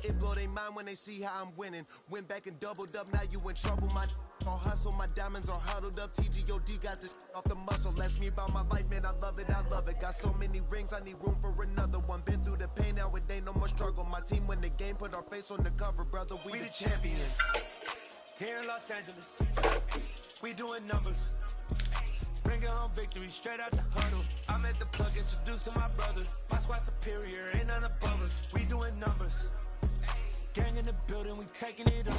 It blow their mind when they see how I'm winning. Went back and doubled up, now you in trouble. My all hustle, my diamonds are huddled up. TGOD got this off the muscle. Ask me about my life, man, I love it, I love it. Got so many rings, I need room for another one. Been through the pain, now it ain't no more struggle. My team win the game, put our face on the cover, brother, we the champions. Here in Los Angeles, we doing numbers. Bringing home victory straight out the huddle. I'm at the plug, introduced to my brothers. My squad superior, ain't none above us. We doing numbers. Gang in the building, we taking it up.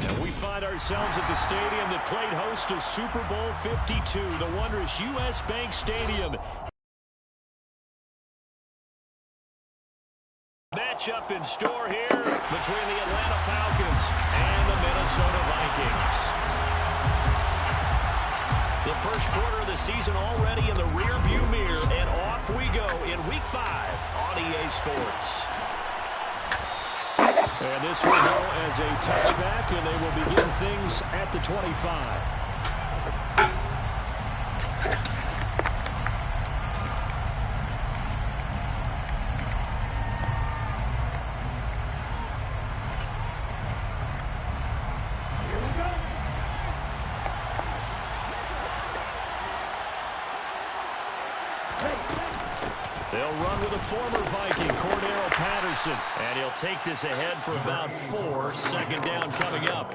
And we find ourselves at the stadium that played host to Super Bowl 52, the wondrous U.S. Bank Stadium. Matchup in store here between the Atlanta Falcons and the Minnesota Vikings. The first quarter of the season already in the rearview mirror, and off we go in Week 5 on EA Sports. And this will go as a touchback, and they will begin things at the 25. They'll run with a former Viking, Cordero Patterson, and he'll take this ahead for about 4. Second down coming up.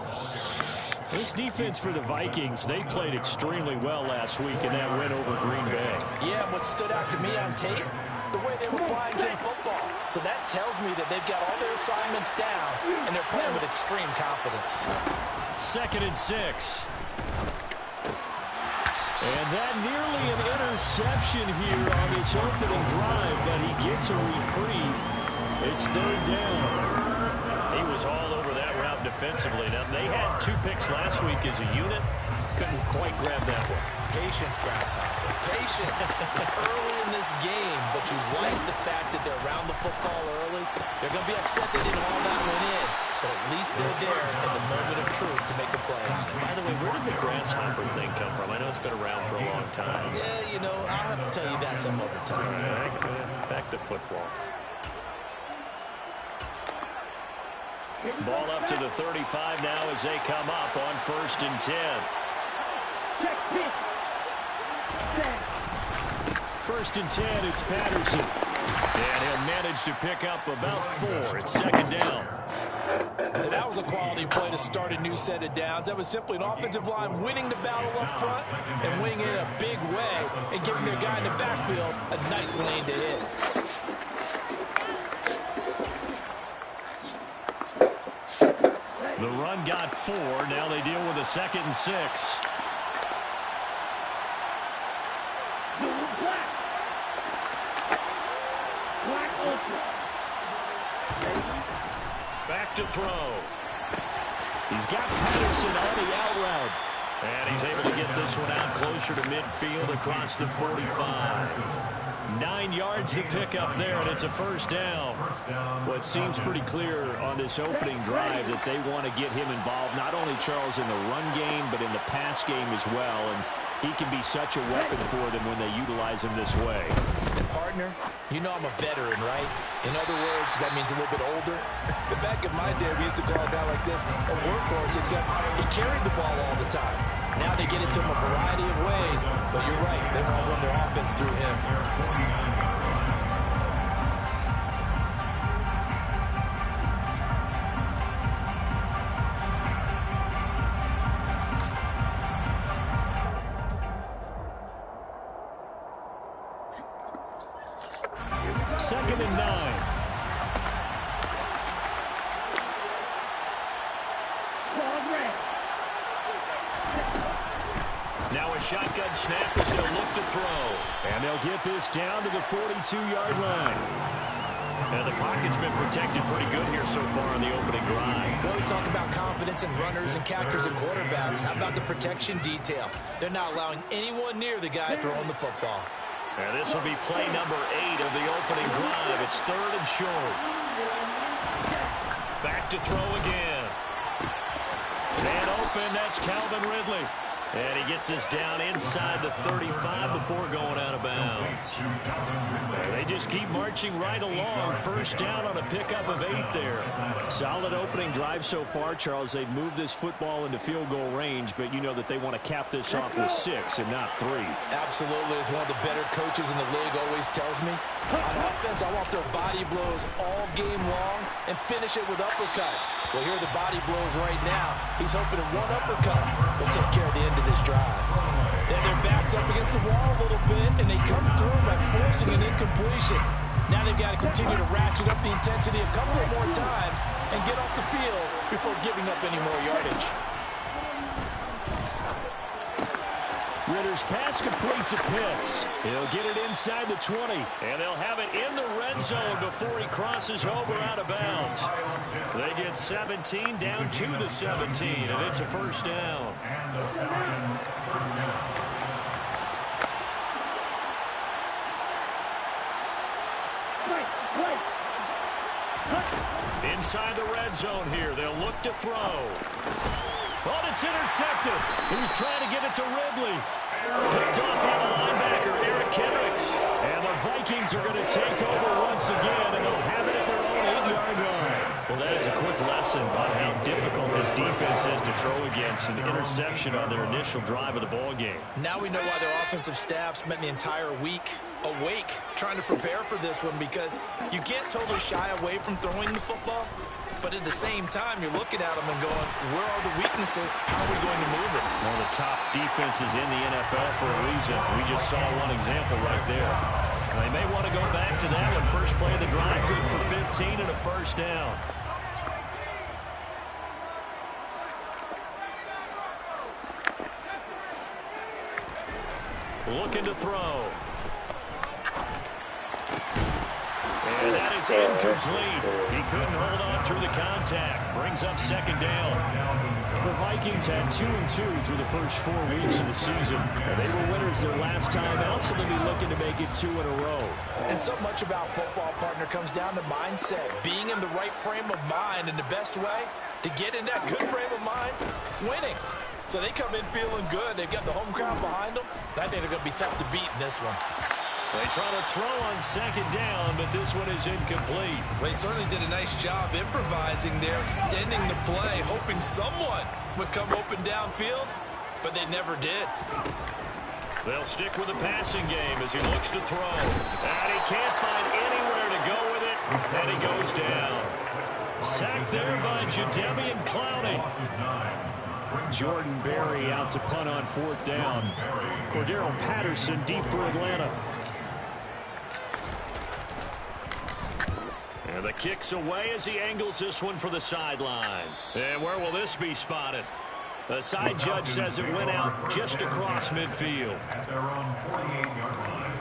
This defense for the Vikings, they played extremely well last week in that win over Green Bay. Yeah, what stood out to me on tape, the way they were flying to the football. So that tells me that they've got all their assignments down, and they're playing with extreme confidence. 2nd and 6. And that nearly an interception here on this opening drive, but he gets a reprieve. It's 3rd down. He was all over that route defensively. Now, they had 2 picks last week as a unit. Couldn't quite grab that one. Patience, Grasshopper. Patience. Early in this game, but you like the fact that they're around the football early. They're going to be upset they didn't haul that one in, but at least they're there in the moment of truth to make a play on it. By the way, where did the grasshopper thing come from? I know it's been around for a long time. Yeah, you know, I'll have to tell you that some other time. All right, back to football. Ball up to the 35 now as they come up on 1st and 10. 1st and 10, it's Patterson. And he'll manage to pick up about 4. It's 2nd down. And that was a quality play to start a new set of downs. That was simply an offensive line winning the battle up front and winning it in a big way and giving their guy in the backfield a nice lane to hit. The run got 4. Now they deal with a 2nd and 6. Back to throw. He's got Patterson on the out route. And he's able to get this one out closer to midfield across the 45. 9 yards to pick up there, and it's a 1st down. Well, it seems pretty clear on this opening drive that they want to get him involved, not only, Charles, in the run game, but in the pass game as well. And he can be such a weapon for them when they utilize him this way. And partner, you know I'm a veteran, right? In other words, that means a little bit older. Back in my day, we used to call a guy like this a workhorse, except he carried the ball all the time. Now they get it to him a variety of ways, but you're right, they want to run their offense through him. Second and 9. Now a shotgun snap as they'll look to throw. And they'll get this down to the 42-yard line. And the pocket's been protected pretty good here so far on the opening drive. We always talk about confidence in runners and catchers and quarterbacks. How about the protection detail? They're not allowing anyone near the guy throwing the football. And this will be play number 8 of the opening drive. It's 3rd and short. Back to throw again. And open, that's Calvin Ridley. And he gets this down inside the 35 before going out of bounds. They just keep marching right along. 1st down on a pickup of 8 there. Solid opening drive so far, Charles. They've moved this football into field goal range, but you know that they want to cap this off with 6 and not 3. Absolutely. As one of the better coaches in the league always tells me, on offense, I want their body blows all game long and finish it with uppercuts. Well, here are the body blows right now. He's hoping that one uppercut will take care of the end of this drive. Then their back's up against the wall a little bit, and they come through by forcing an incompletion. Now they've got to continue to ratchet up the intensity a couple of more times and get off the field before giving up any more yardage. Ritter's pass complete to Pitts. He'll get it inside the 20, and they'll have it in the red zone before he crosses over out of bounds. They get 17 down to the 17, and it's a first down. Inside the red zone here. They'll look to throw. Oh, it's intercepted. He was trying to get it to Ridley. Picked off by the linebacker, Eric Kendricks. And the Vikings are going to take over once again, and they'll have it at their own 8-yard line. Well, that is a quick lesson on how difficult this defense is to throw against. An interception on their initial drive of the ball game. Now we know why their offensive staff spent the entire week awake trying to prepare for this one, because you can't totally shy away from throwing the football. But at the same time, you're looking at them and going, where are the weaknesses? How are we going to move it? One of the top defenses in the NFL for a reason. We just saw one example right there. They may want to go back to that one. First play of the drive, good for 15 and a first down. Looking to throw. And that is incomplete. He couldn't hold on through the contact. Brings up second down. The Vikings had 2-2 through the first 4 weeks of the season. They were winners their last time out, so they'll be looking to make it 2 in a row. And so much about football, partner, comes down to mindset. Being in the right frame of mind, and the best way to get in that good frame of mind, winning. So they come in feeling good. They've got the home crowd behind them. I think they're going to be tough to beat in this one. They try to throw on second down, but this one is incomplete. They certainly did a nice job improvising there, extending the play, hoping someone would come open downfield, but they never did. They'll stick with the passing game as he looks to throw. And he can't find anywhere to go with it, and he goes down. Sacked there by Jadeveon Clowney. Jordan Berry out to punt on fourth down. Cordero Patterson deep for Atlanta. And the kick's away as he angles this one for the sideline. And where will this be spotted? The side judge says it went out just across midfield. At their own 48-yard line.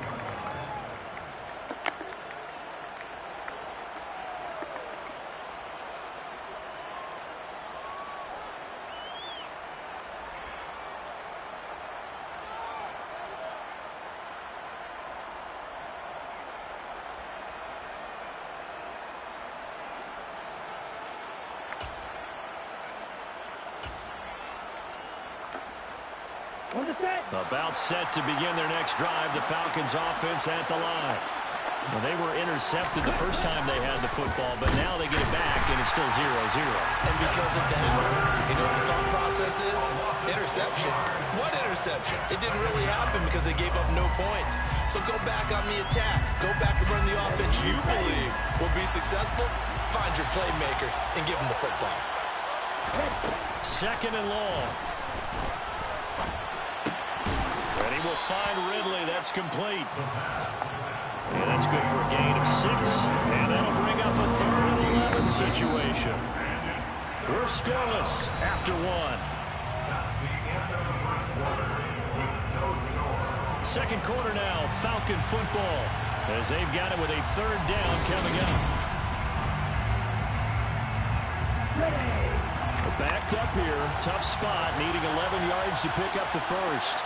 About set to begin their next drive. The Falcons offense at the line. Well, they were intercepted the first time they had the football, but now they get it back, and it's still 0-0. And because of that, you know what the thought process is? Interception. What interception? It didn't really happen because they gave up no points. So go back on the attack. Go back and run the offense you believe will be successful. Find your playmakers and give them the football. Second and long. And he will find Ridley. That's complete. And that's good for a gain of 6. And that'll bring up a 3rd and 11 situation. We're scoreless after 1. Second quarter now, Falcon football, as they've got it with a 3rd down coming up. Backed up here, tough spot, needing 11 yards to pick up the first.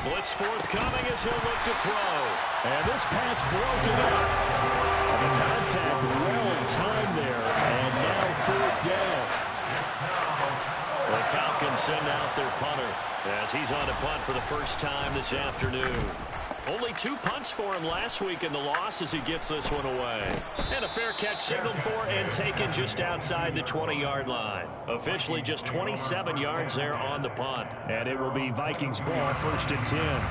Blitz forthcoming as he'll look to throw. And this pass broken up. The contact well in time there, and now 4th down. The Falcons send out their punter as he's on to punt for the first time this afternoon. Only 2 punts for him last week in the loss as he gets this one away. And a fair catch signaled for and taken just outside the 20-yard line. Officially just 27 yards there on the punt. And it will be Vikings ball, 1st and 10.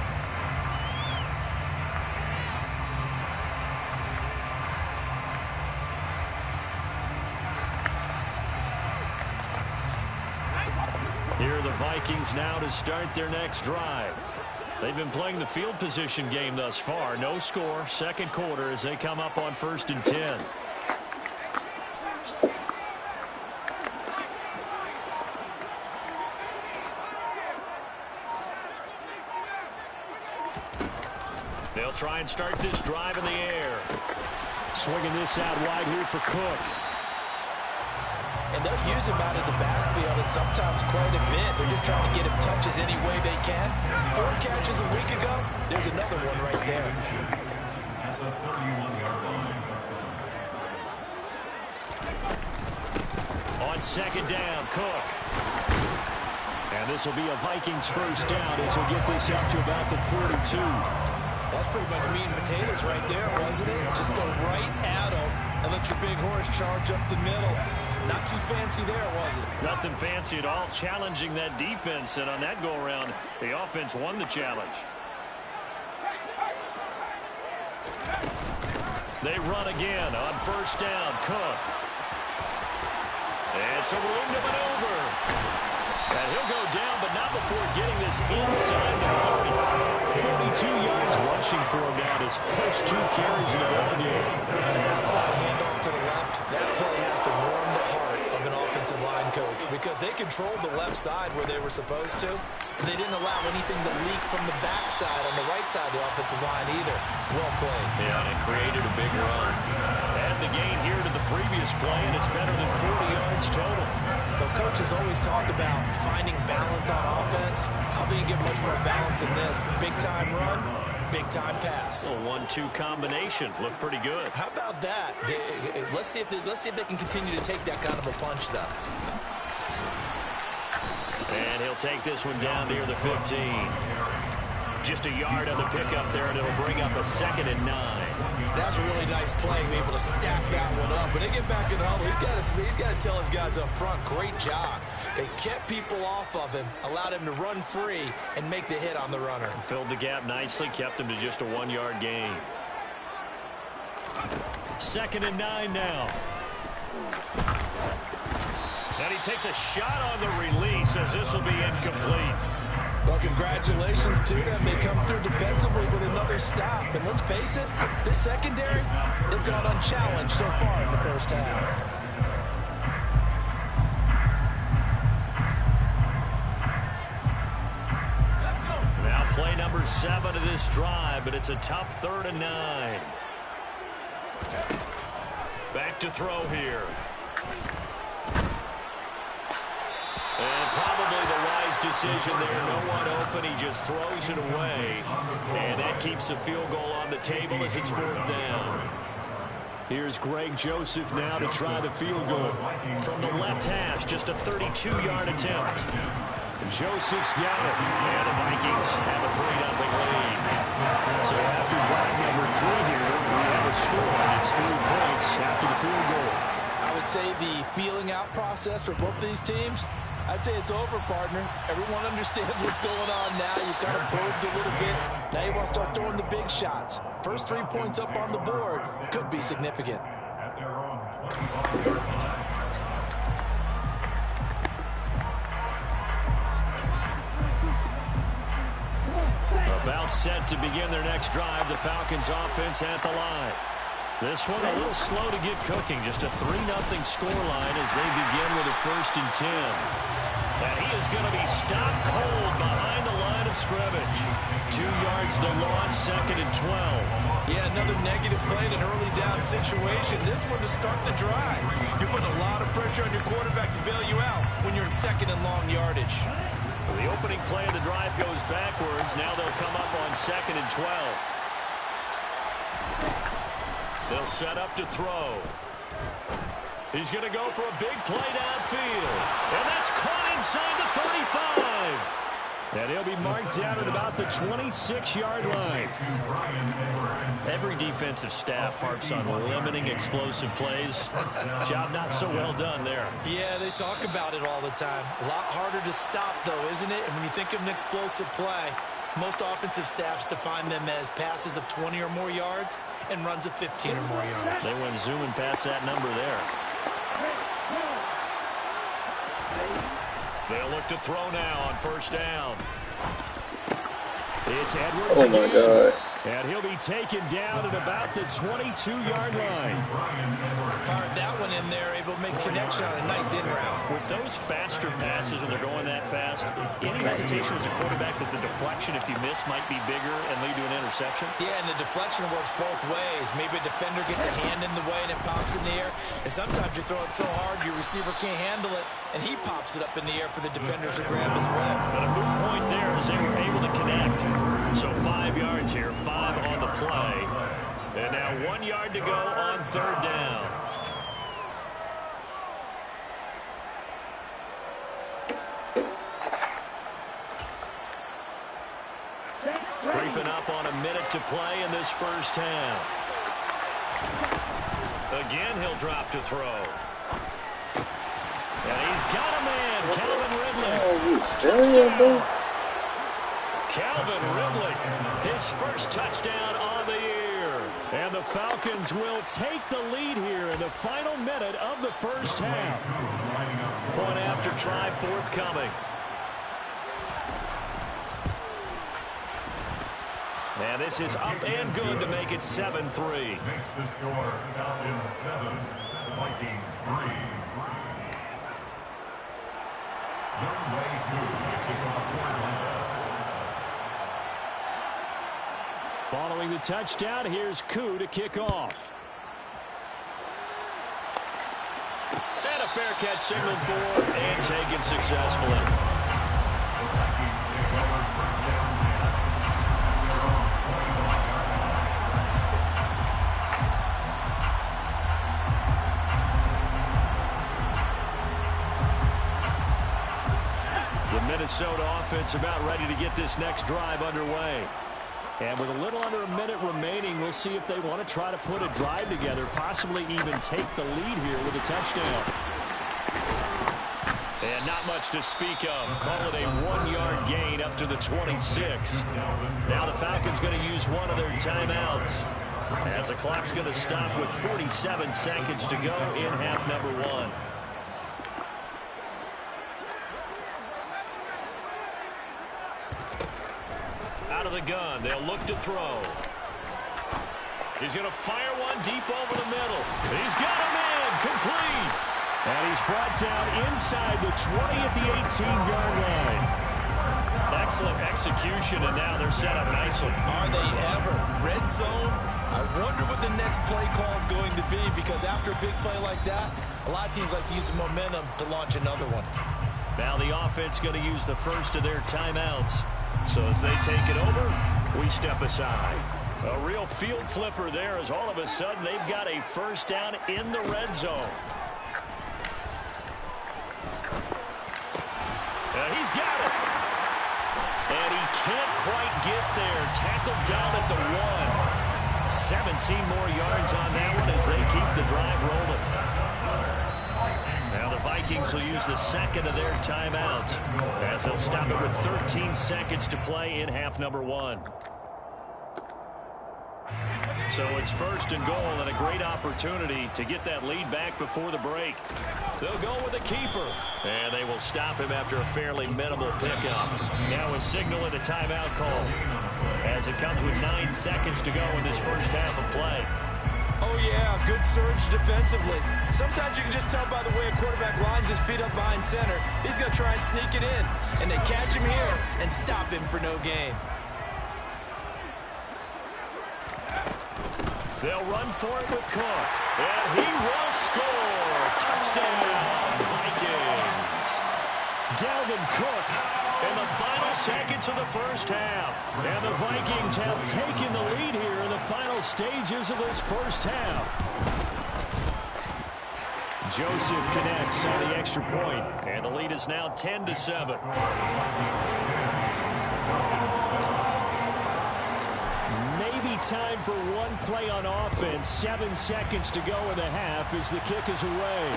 Here are the Vikings now to start their next drive. They've been playing the field position game thus far. No score, 2nd quarter as they come up on 1st and 10. They'll try and start this drive in the air. Swinging this out wide here for Cook. And they'll use him out of the backfield, and sometimes quite a bit. They're just trying to get him touches any way they can. 4 catches a week ago. There's another one right there. At the 31-yard line. On 2nd down, Cook. And this will be a Vikings 1st down as he'll get this up to about the 42. That's pretty much meat and potatoes right there, wasn't it? Just go right at him and let your big horse charge up the middle. Not too fancy there, was it? Nothing fancy at all, challenging that defense, and on that go-around, the offense won the challenge. They run again on 1st down, Cook. And some room to maneuver. And he'll go down, but not before getting this inside the 30. 42 yards rushing for him now, his first 2 carries in the ball game. An outside handoff to the left. That play has to warm the heart of an offensive line coach because they controlled the left side where they were supposed to. They didn't allow anything to leak from the backside on the right side of the offensive line either. Well played. Yeah, and it created a big run. Add the gain here to the previous play, and it's better than 40 yards total. Well, coaches always talk about finding balance on offense. How do you get much more balance than this? Big-time run, big-time pass. A 1-2 combination. Looked pretty good. How about that? Let's see if they can continue to take that kind of a punch, though. And he'll take this one down near the 15. Just a yard on the pickup there, and it'll bring up a 2nd and 9. That's a really nice play, be able to stack that one up. When they get back in the huddle, he's got to tell his guys up front, great job. They kept people off of him, allowed him to run free, and make the hit on the runner. Filled the gap nicely, kept him to just a 1-yard gain. 2nd and 9 now. And he takes a shot on the release as this will be incomplete. Well, congratulations to them. They come through defensively with another stop. And let's face it, this secondary, they've gone unchallenged so far in the first half. Now play number 7 of this drive, but it's a tough 3rd and 9. Back to throw here. And probably the wise decision there. No one open. He just throws it away. And that keeps the field goal on the table as it's 4th down. Here's Greg Joseph now to try the field goal. From the left hash, just a 32-yard attempt. Joseph's got it. And the Vikings have a 3-0 lead. So after drive number 3 here, we have a score. And it's 3 points after the field goal. I would say the feeling out process for both these teams, I'd say it's over, partner. Everyone understands what's going on now. You've kind of probed a little bit. Now you want to start throwing the big shots. First 3 points up on the board could be significant. At their own 25-yard line. About set to begin their next drive. The Falcons offense at the line. This one a little slow to get cooking. Just a 3-0 scoreline as they begin with a 1st and 10. And he is going to be stopped cold behind the line of scrimmage. 2 yards the loss, 2nd and 12. Yeah, another negative play in an early down situation. This one to start the drive. You're putting a lot of pressure on your quarterback to bail you out when you're in 2nd and long yardage. So the opening play of the drive goes backwards. Now they'll come up on 2nd and 12. They'll set up to throw. He's going to go for a big play downfield. And that's caught inside And he'll be marked down at about the 26-yard line. Every defensive staff harps on limiting explosive plays. Job not so well done there. Yeah, they talk about it all the time. A lot harder to stop, though, isn't it? And when you think of an explosive play, most offensive staffs define them as passes of 20 or more yards and runs of 15 or more yards. They went zooming past that number there. They'll look to throw now on first down. It's Edwards again. My God. And he'll be taken down at about the 22-yard line. Fired that one in there, able to make connection on a nice in route. With those faster passes and they're going that fast, any hesitation as a quarterback that the deflection, if you miss, might be bigger and lead to an interception? Yeah, and the deflection works both ways. Maybe a defender gets a hand in the way and it pops in the air. And sometimes you throw it so hard your receiver can't handle it, and he pops it up in the air for the defenders to grab as well. But a moot point there as they were able to connect. So 5 yards here, 5 on the play. And now 1 yard to go on third down. Creeping up on a minute to play in this first half. Again, he'll drop to throw. And he's got a man, Calvin Ridley. Oh, you serious, bro? Calvin Ridley, his first touchdown on the year. And the Falcons will take the lead here in the final minute of the first half. Point after try forthcoming. And this is up and good to make it 7-3. Makes the score Falcons 7, Vikings 3. Young Way to kick off quarterback. Following the touchdown, here's Koo to kick off. And a fair catch signaled for and taken successfully. The Vikings take over first down at the Minnesota offense about ready to get this next drive underway. And with a little under a minute remaining, we'll see if they want to try to put a drive together, possibly even take the lead here with a touchdown. And not much to speak of. Call it a 1 yard gain up to the 26. Now the Falcons going to use one of their timeouts, as the clock's going to stop with 47 seconds to go in half number 1. Out of the gun, they'll look to throw. He's going to fire one deep over the middle. He's got him in, complete. And he's brought down inside the 20 at the 18-yard line. Excellent execution, and now they're set up nicely. Are they ever? Red zone? I wonder what the next play call is going to be, because after a big play like that, a lot of teams like to use the momentum to launch another one. Now the offense going to use the first of their timeouts. So as they take it over, we step aside. A real field flipper there, as all of a sudden they've got a first down in the red zone. He's got it. And he can't quite get there. Tackled down at the 1. 17 more yards on that one as they keep the drive rolling. Now the Vikings will use the second of their timeouts, as they'll stop it with 13 seconds to play in half number 1. So it's first and goal, and a great opportunity to get that lead back before the break. They'll go with a keeper, and they will stop him after a fairly minimal pickup. Now a signal and a timeout call, as it comes with 9 seconds to go in this first half of play. Oh, yeah, good surge defensively. Sometimes you can just tell by the way a quarterback lines his feet up behind center. He's going to try and sneak it in, and they catch him here and stop him for no gain. They'll run for it with Cook, and he will score. Touchdown, Vikings. Dalvin Cook in the final seconds of the first half. And the Vikings have taken the lead here in the final stages of this first half. Joseph connects on the extra point, and the lead is now 10-7. Maybe time for one play on offense. 7 seconds to go in the half as the kick is away.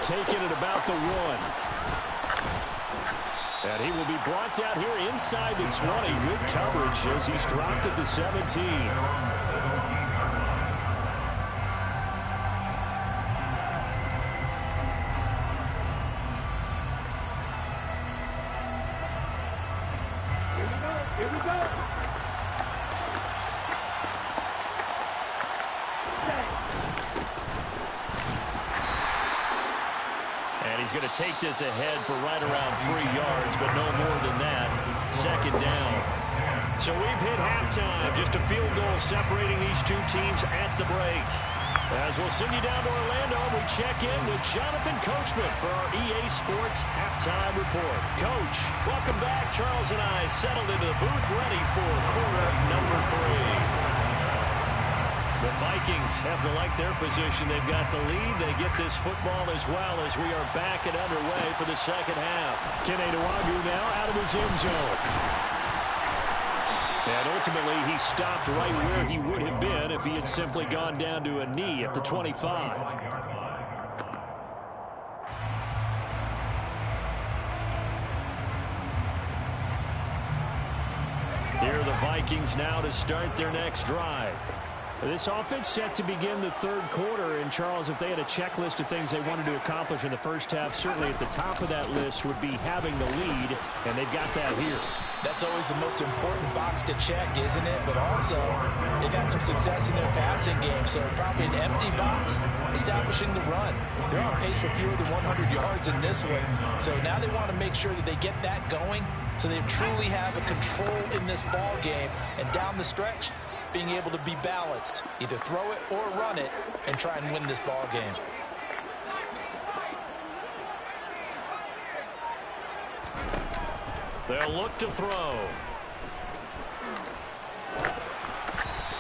Taking it about the 1. And he will be brought down here inside the 20. Good coverage as he's dropped at the 17. Here we go. And he's going to take this ahead for right around 3 yards, but no more than that. 2nd down. So we've hit halftime. Just a field goal separating these two teams at the break. As we'll send you down to Orlando, we check in with Jonathan Coachman for our EA Sports Halftime Report. Coach, welcome back. Charles and I settled into the booth ready for quarter number 3. The Vikings have to like their position. They've got the lead. They get this football as well as we are back and underway for the second half. Kenny Nwagu now out of his end zone. And ultimately, he stopped right where he would have been if he had simply gone down to a knee at the 25. Here are the Vikings now to start their next drive. This offense set to begin the 3rd quarter. And, Charles, if they had a checklist of things they wanted to accomplish in the first half, certainly at the top of that list would be having the lead, and they've got that here. That's always the most important box to check, isn't it? But also, they've had some success in their passing game, so probably an empty box, establishing the run. They're on pace for fewer than 100 yards in this one. So now they want to make sure that they get that going so they truly have a control in this ball game. And down the stretch, being able to be balanced, either throw it or run it, and try and win this ball game. They'll look to throw.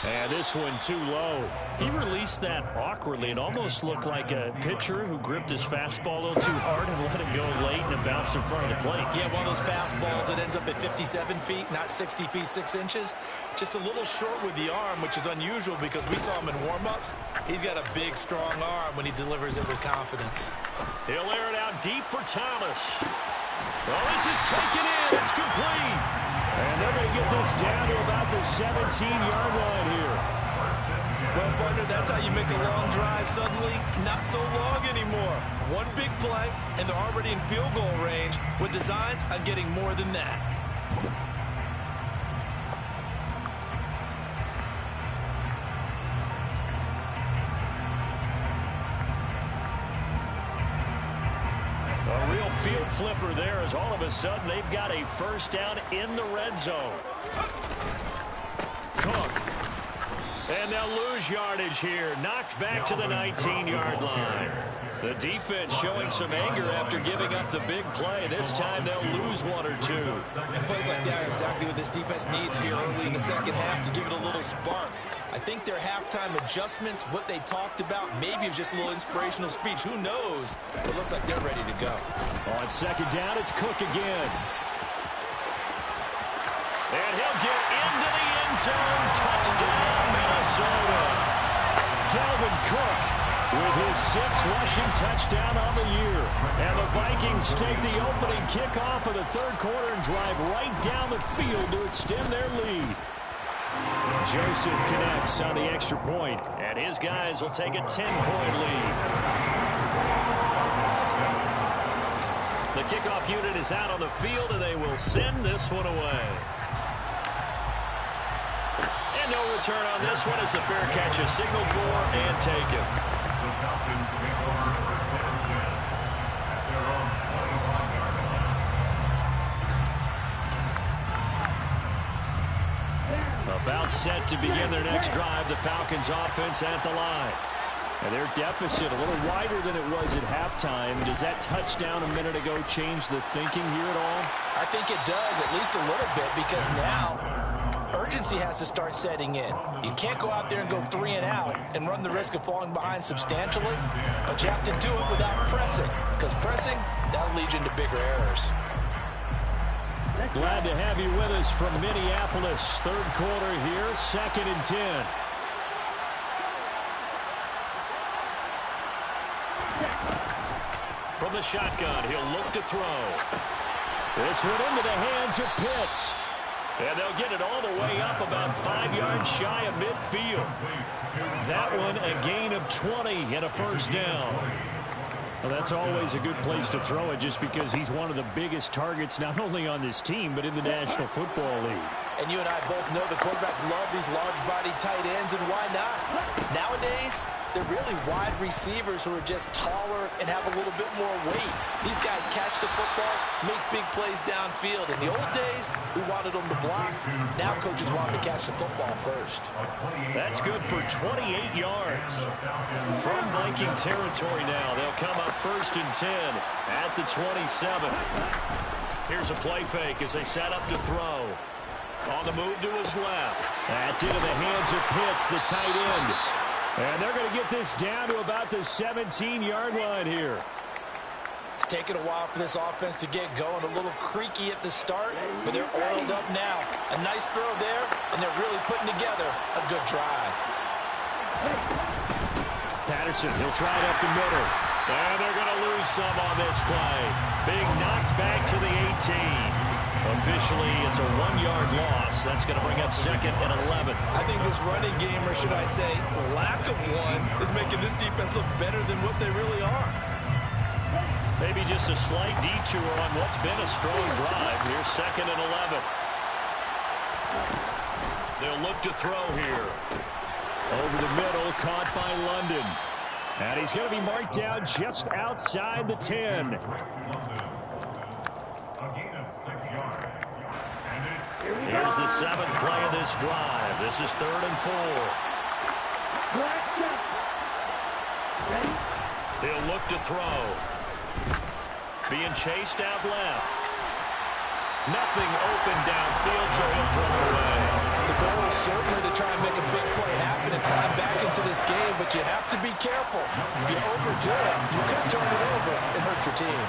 And this one too low. He released that awkwardly. It almost looked like a pitcher who gripped his fastball a little too hard and let it go late and it bounced in front of the plate. Yeah, one of those fastballs that ends up at 57 feet, not 60 feet, 6 inches. Just a little short with the arm, which is unusual because we saw him in warm-ups. He's got a big, strong arm when he delivers it with confidence. He'll air it out deep for Thomas. Well, this is taken in. It's complete. And they're going to get this down to about the 17-yard line here. Well, partner, that's how you make a long drive suddenly not so long anymore. One big play, and they're already in field goal range with designs on getting more than that. A real field flipper there as all of a sudden they've got a first down in the red zone. Cook. And they'll lose yardage here. Knocked back to the 19-yard line. The defense showing some anger after giving up the big play. This time they'll lose 1 or 2. And plays like that are exactly what this defense needs here early in the second half to give it a little spark. I think their halftime adjustments, what they talked about, maybe it was just a little inspirational speech. Who knows? It looks like they're ready to go. On 2nd down, it's Cook again. And he'll get into the end zone. Touchdown, Minnesota. Dalvin Cook with his 6th rushing touchdown on the year. And the Vikings take the opening kickoff of the 3rd quarter and drive right down the field to extend their lead. Joseph connects on the extra point, and his guys will take a 10-point lead. The kickoff unit is out on the field, and they will send this one away. And no return on this one as the fair catch is signaled for and taken. The Falcons take over first and 10 at their own 25-yard line. About set to begin their next drive, the Falcons offense at the line. And their deficit a little wider than it was at halftime. Does that touchdown a minute ago change the thinking here at all? I think it does, at least a little bit, because now urgency has to start setting in. You can't go out there and go 3 and out and run the risk of falling behind substantially, but you have to do it without pressing, because pressing, that'll lead you into bigger errors. Glad to have you with us from Minneapolis. Third quarter here, 2nd and 10. From the shotgun, he'll look to throw. This one into the hands of Pitts. And they'll get it all the way up about 5 yards shy of midfield. That one a gain of 20 and a first down. Well, that's always a good place to throw it just because he's one of the biggest targets not only on this team but in the National Football League. And you and I both know the quarterbacks love these large-bodied tight ends, and why not? Nowadays, they're really wide receivers who are just taller and have a little bit more weight. These guys catch the football, make big plays downfield. In the old days, we wanted them to block. Now coaches want them to catch the football first. That's good for 28 yards. From Viking territory now, they'll come up 1st and 10 at the 27. Here's a play fake as they set up to throw. On the move to his left. That's into the hands of Pitts, the tight end. And they're going to get this down to about the 17-yard line here. It's taken a while for this offense to get going. A little creaky at the start, but they're oiled up now. A nice throw there, and they're really putting together a good drive. Patterson, he'll try it up the middle. And they're going to lose some on this play. Being knocked back to the 18. Officially, it's a 1-yard loss. That's going to bring up 2nd and 11. I think this running game, or should I say lack of one, is making this defense look better than what they really are. Maybe just a slight detour on what's been a strong drive. Here's 2nd and 11. They'll look to throw here. Over the middle, caught by London. And he's going to be marked down just outside the 10. Here's the 7th play of this drive. This is 3rd and 4. He'll look to throw. Being chased out left. Nothing open downfield, so he'll throw it away. The goal is certainly to try and make a big play happen and climb back into this game, but you have to be careful. If you overdo it, you could turn it over and hurt your team.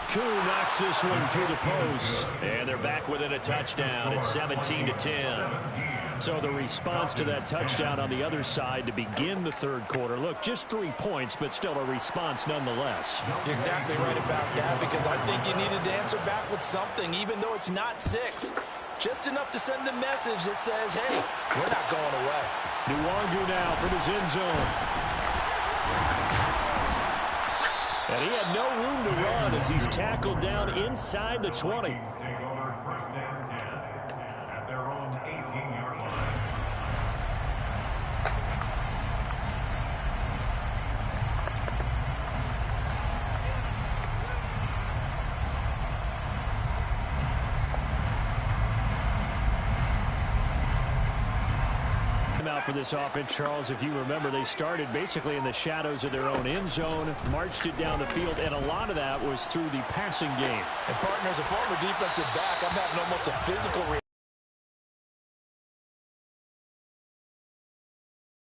Koo knocks this one through the post. And they're back within a touchdown at 17-10. So the response to that touchdown on the other side to begin the third quarter. Look, just 3 points, but still a response nonetheless. You're exactly right about that, because I think you needed to answer back with something, even though it's not 6. Just enough to send a message that says, hey, we're not going away. Nwangu now from his end zone. And he had no room to run as he's tackled down inside the 20. Take over 1st and 10 at their own 18-yard line. Out for this offense, Charles. If you remember, they started basically in the shadows of their own end zone, marched it down the field, and a lot of that was through the passing game. And partner, as a former defensive back, I'm having almost a physical reaction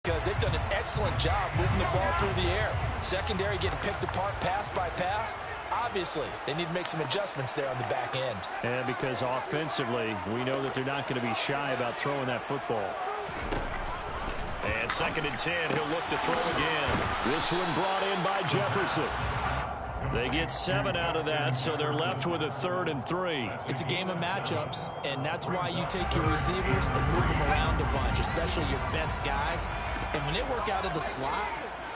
because they've done an excellent job moving the ball through the air. Secondary getting picked apart pass by pass. Obviously, they need to make some adjustments there on the back end. And because offensively, we know that they're not going to be shy about throwing that football. And 2nd and 10, he'll look to throw again. This one brought in by Jefferson. They get 7 out of that, so they're left with a 3rd and 3. It's a game of matchups, and that's why you take your receivers and move them around a bunch, especially your best guys. And when they work out of the slot,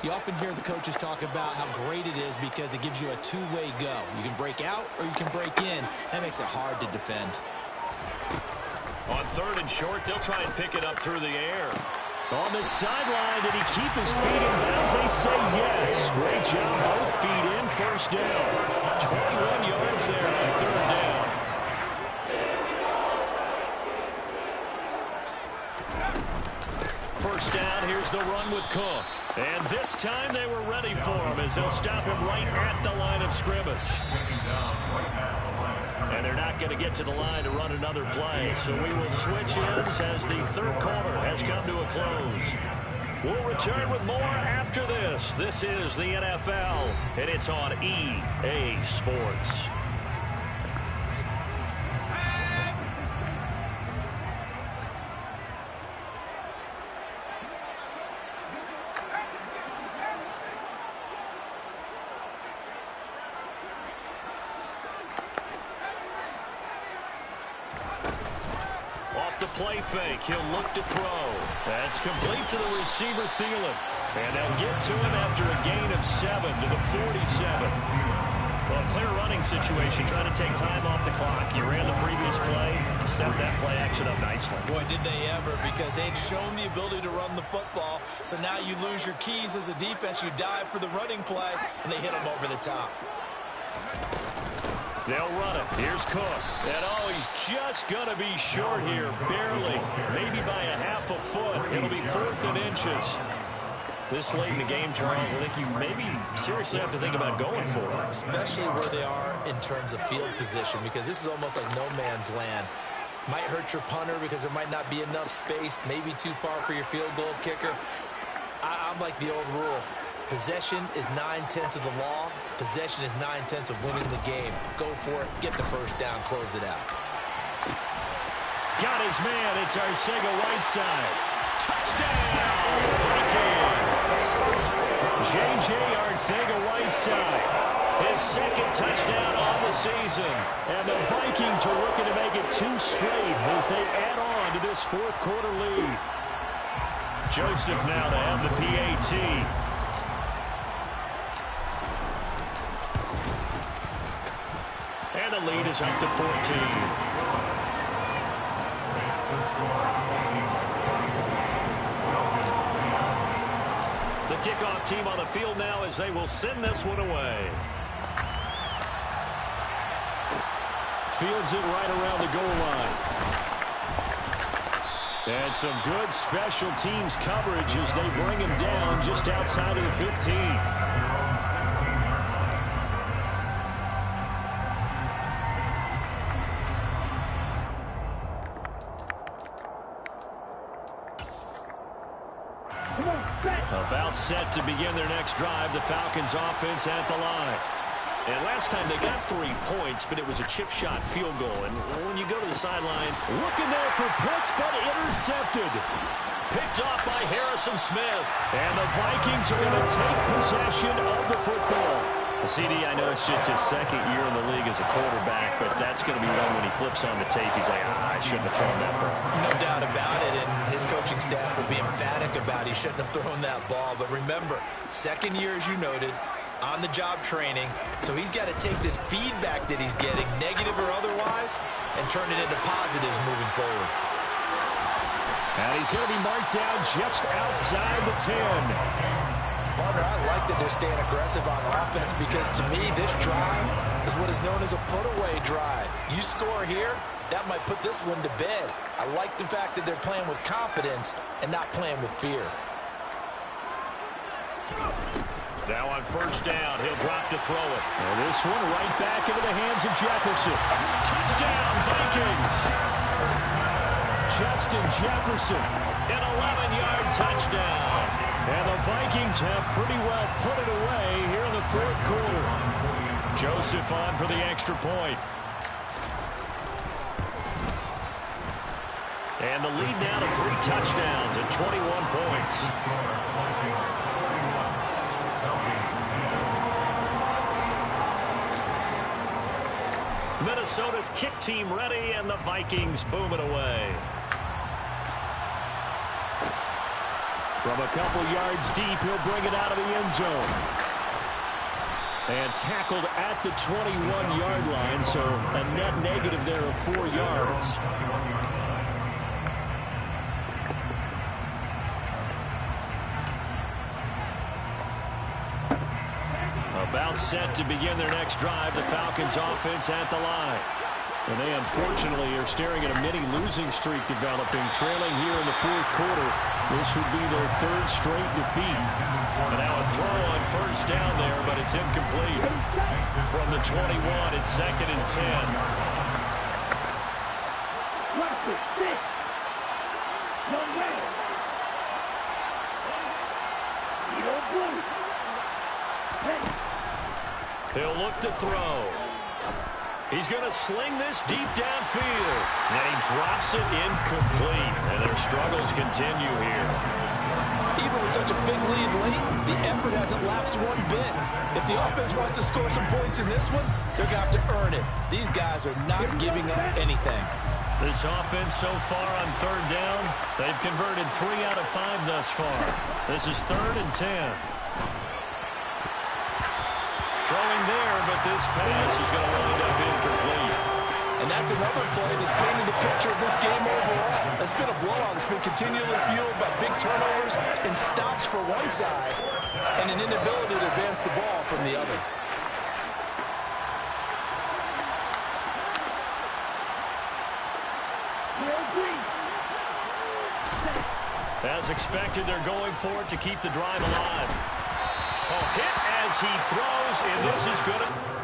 you often hear the coaches talk about how great it is because it gives you a two-way go. You can break out or you can break in. That makes it hard to defend. On 3rd and short, they'll try and pick it up through the air. On the sideline, did he keep his feet in bounds? They say yes. Great job. Both feet in. First down. 21 yards there on 3rd down. First down, here's the run with Cook. And this time they were ready for him as they'll stop him right at the line of scrimmage. And they're not going to get to the line to run another play. So we will switch ends as the third quarter has come to a close. We'll return with more after this. This is the NFL, and it's on EA Sports. Play fake. He'll look to throw. That's complete to the receiver, Thielen. And they'll get to him after a gain of 7 to the 47. Well, clear running situation, trying to take time off the clock. You ran the previous play, set that play action up nicely. Boy, did they ever, because they'd shown the ability to run the football. So now you lose your keys as a defense. You dive for the running play, and they hit him over the top. They'll run it. Here's Cook. And, oh, he's just going to be short here. Barely. Maybe by a half a foot. It'll be 4th and inches. This late in the game, Charles, I think you maybe seriously have to think about going for it. Especially where they are in terms of field position, because this is almost like no man's land. Might hurt your punter because there might not be enough space. Maybe too far for your field goal kicker. I'm like the old rule. Possession is 9/10 of the law. Possession is 9/10 of winning the game. Go for it. Get the first down. Close it out. Got his man. It's Arcega-Whiteside. Touchdown, Vikings. J.J. Arcega-Whiteside. His second touchdown on the season. And the Vikings are looking to make it 2 straight as they add on to this 4th quarter lead. Joseph now to have the PAT. And the lead is up to 14. The kickoff team on the field now as they will send this one away. Fields it right around the goal line. And some good special teams coverage as they bring him down just outside of the 15. About set to begin their next drive. The Falcons offense at the line. And last time they got 3 points, but it was a chip shot field goal. And when you go to the sideline, looking there for Pitts, but intercepted. Picked off by Harrison Smith. And the Vikings are going to take possession of the football. CD, I know it's just his 2nd year in the league as a quarterback, but that's going to be one when he flips on the tape. He's like, I shouldn't have thrown that ball. No doubt about it, and his coaching staff will be emphatic about he shouldn't have thrown that ball. But remember, 2nd year, as you noted, on-the-job training. So he's got to take this feedback that he's getting, negative or otherwise, and turn it into positives moving forward. And he's going to be marked down just outside the 10. Partner, I like that they're staying aggressive on offense because, to me, this drive is what is known as a put-away drive. You score here, that might put this one to bed. I like the fact that they're playing with confidence and not playing with fear. Now on first down, he'll drop to throw it. And this one right back into the hands of Jefferson. Touchdown, Vikings! Justin Jefferson, an 11-yard touchdown. And the Vikings have pretty well put it away here in the 4th quarter. Joseph on for the extra point. And the lead now to 3 touchdowns and 21 points. Minnesota's kick team ready, and the Vikings boom it away. From a couple yards deep, he'll bring it out of the end zone. And tackled at the 21-yard line, so a net negative there of 4 yards. About set to begin their next drive, the Falcons offense at the line. And they unfortunately are staring at a mini losing streak developing, trailing here in the 4th quarter. This would be their 3rd straight defeat. And now a throw on first down there, but it's incomplete. From the 21, it's 2nd and 10. He'll look to throw. He's going to sling this deep downfield. And he drops it incomplete. And their struggles continue here. Even with such a big lead late, the effort hasn't lapsed one bit. If the offense wants to score some points in this one, they're going to have to earn it. These guys are not giving up anything. This offense so far on third down, they've converted 3 out of 5 thus far. This is 3rd and 10. Throwing there, but this pass is going to wind up incomplete. And that's another play that's painted the picture of this game overall. It's been a blowout. It's been continually fueled by big turnovers and stops for one side and an inability to advance the ball from the other. As expected, they're going for it to keep the drive alive. Oh, hit as he throws, and this is good.